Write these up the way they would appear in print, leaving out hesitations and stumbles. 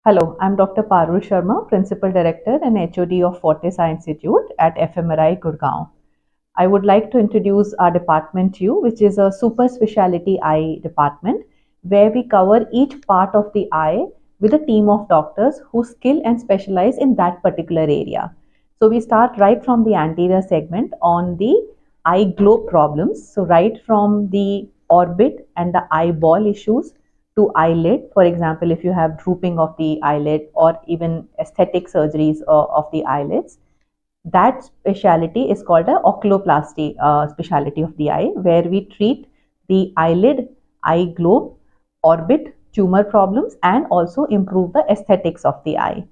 Hello, I'm Dr. Parul Sharma, Principal Director and HOD of Fortis Institute at FMRI Gurgaon. I would like to introduce our department to you, which is a super specialty eye department where we cover each part of the eye with a team of doctors who skill and specialize in that particular area. So we start right from the anterior segment on the eye globe problems. So right from the orbit and the eyeball issues to eyelid. For example, if you have drooping of the eyelid or even aesthetic surgeries of the eyelids, that specialty is called a oculoplasty specialty of the eye, where we treat the eyelid, eye globe, orbit, tumor problems, and also improve the aesthetics of the eye.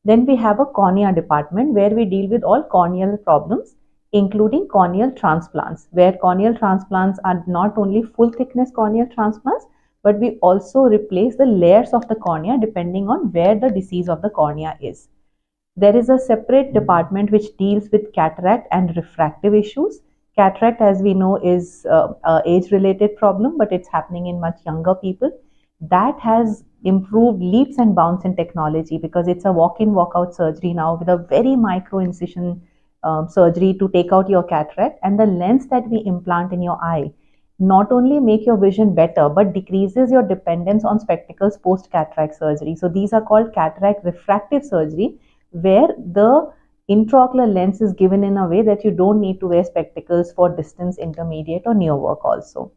Then we have a cornea department where we deal with all corneal problems, including corneal transplants, where corneal transplants are not only full thickness corneal transplants, but we also replace the layers of the cornea depending on where the disease of the cornea is. There is a separate department which deals with cataract and refractive issues. Cataract, as we know, is a age-related problem, but it's happening in much younger people. That has improved leaps and bounds in technology because it's a walk-in, walk-out surgery now with a very micro incision surgery to take out your cataract, and the lens that we implant in your eye not only make your vision better but decreases your dependence on spectacles post cataract surgery. So these are called cataract refractive surgery, where the intraocular lens is given in a way that you don't need to wear spectacles for distance, intermediate or near work also.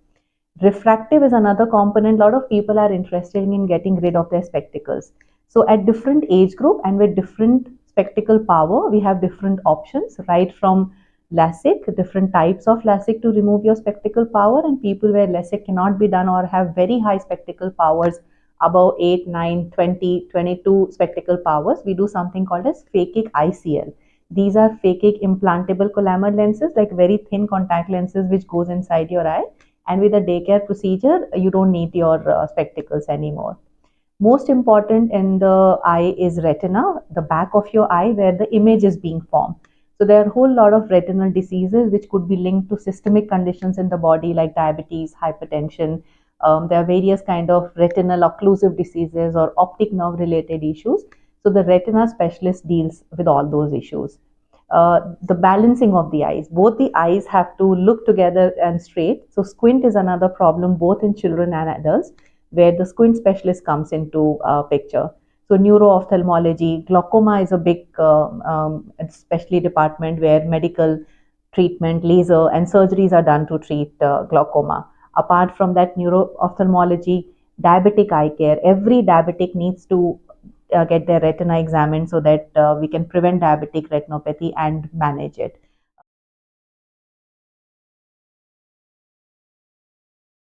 Refractive is another component. A lot of people are interested in getting rid of their spectacles. So at different age group and with different spectacle power, we have different options, right from LASIK, different types of LASIK to remove your spectacle power, and people where LASIK cannot be done or have very high spectacle powers above 8, 9, 20, 22 spectacle powers, we do something called as phakic ICL. These are phakic implantable collamer lenses, like very thin contact lenses which goes inside your eye, and with a daycare procedure, you don't need your spectacles anymore. Most important in the eye is retina, the back of your eye where the image is being formed. So there are a whole lot of retinal diseases which could be linked to systemic conditions in the body like diabetes, hypertension. There are various kind of retinal occlusive diseases or optic nerve related issues. So the retina specialist deals with all those issues. The balancing of the eyes. Both the eyes have to look together and straight. So squint is another problem both in children and adults, where the squint specialist comes into picture. So neuro-ophthalmology, glaucoma is a big especially department where medical treatment, laser and surgeries are done to treat glaucoma. Apart from that, neuro-ophthalmology, diabetic eye care. Every diabetic needs to get their retina examined so that we can prevent diabetic retinopathy and manage it.